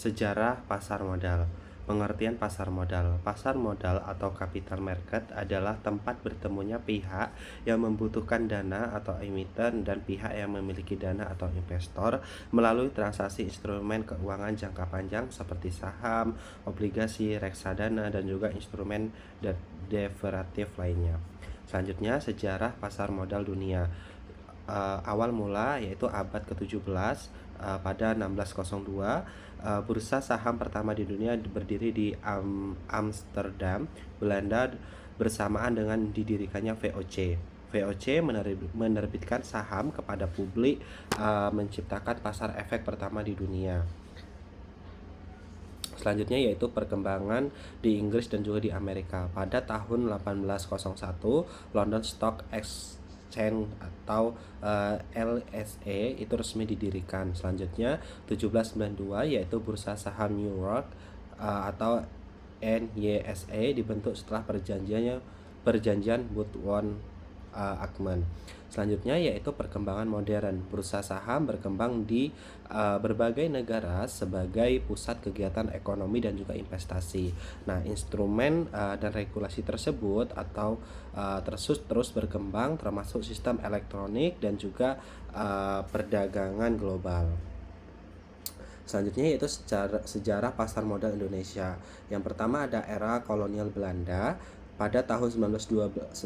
Sejarah pasar modal. Pengertian pasar modal. Pasar modal atau capital market adalah tempat bertemunya pihak yang membutuhkan dana atau emiten dan pihak yang memiliki dana atau investor melalui transaksi instrumen keuangan jangka panjang seperti saham, obligasi, reksadana, dan juga instrumen derivatif lainnya. Selanjutnya, sejarah pasar modal dunia. Awal mula yaitu abad ke-17, pada 1602, bursa saham pertama di dunia berdiri di Amsterdam, Belanda, bersamaan dengan didirikannya VOC. VOC menerbitkan saham kepada publik, menciptakan pasar efek pertama di dunia. Selanjutnya yaitu perkembangan di Inggris dan juga di Amerika. Pada tahun 1801, London Stock Exchange atau LSE itu resmi didirikan. Selanjutnya 1792 yaitu Bursa Saham New York atau NYSE dibentuk setelah perjanjian Woodward-Ackerman. Selanjutnya yaitu perkembangan modern. Bursa saham berkembang di berbagai negara sebagai pusat kegiatan ekonomi dan juga investasi. Nah, instrumen dan regulasi tersebut atau terus berkembang, termasuk sistem elektronik dan juga perdagangan global. Selanjutnya yaitu sejarah pasar modal Indonesia. Yang pertama ada era kolonial Belanda. Pada tahun 1912,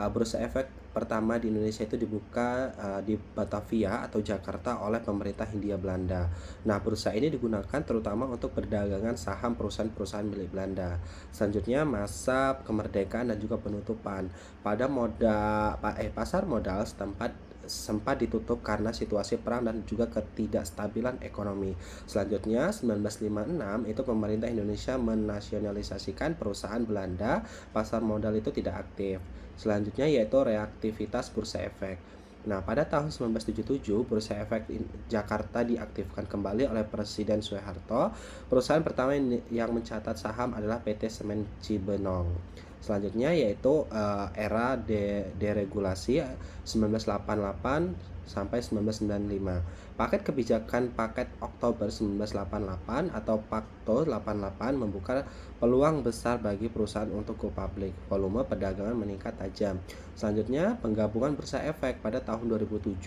bursa efek pertama di Indonesia itu dibuka di Batavia atau Jakarta oleh pemerintah Hindia Belanda. Nah, bursa ini digunakan terutama untuk perdagangan saham perusahaan-perusahaan milik Belanda. Selanjutnya masa kemerdekaan dan juga penutupan. Pasar modal sempat ditutup karena situasi perang dan juga ketidakstabilan ekonomi. Selanjutnya 1956 itu pemerintah Indonesia menasionalisasikan perusahaan Belanda, pasar modal itu tidak aktif. Selanjutnya yaitu reaktivitas bursa efek. Nah, pada tahun 1977, Bursa Efek Jakarta diaktifkan kembali oleh Presiden Soeharto. Perusahaan pertama yang mencatat saham adalah PT Semen Cibenong. Selanjutnya yaitu era deregulasi 1988 sampai 1995. Paket kebijakan Paket Oktober 1988 atau Pakto 88 membuka peluang besar bagi perusahaan untuk go public. Volume perdagangan meningkat tajam. Selanjutnya penggabungan bursa efek pada tahun 2007,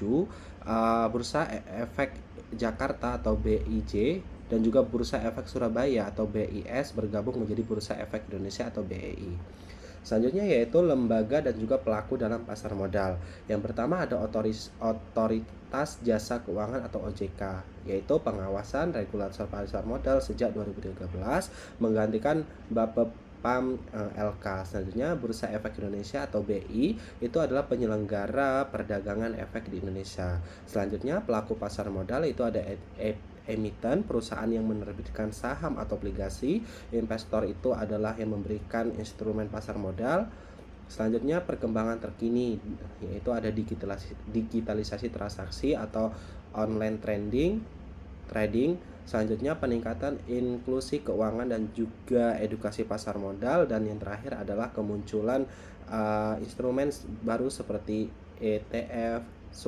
Bursa Efek Jakarta atau BIJ dan juga Bursa Efek Surabaya atau BIS bergabung menjadi Bursa Efek Indonesia atau BEI. Selanjutnya yaitu lembaga dan juga pelaku dalam pasar modal. Yang pertama ada Otoritas Jasa Keuangan atau OJK, yaitu pengawasan regulator pasar modal sejak 2013 menggantikan Bapepam LK. Selanjutnya Bursa Efek Indonesia atau BI itu adalah penyelenggara perdagangan efek di Indonesia. Selanjutnya pelaku pasar modal itu ada emiten, perusahaan yang menerbitkan saham atau obligasi. Investor itu adalah yang memberikan instrumen pasar modal. Selanjutnya perkembangan terkini yaitu ada digitalisasi transaksi atau online trading. Selanjutnya peningkatan inklusi keuangan dan juga edukasi pasar modal, dan yang terakhir adalah kemunculan instrumen baru seperti ETF,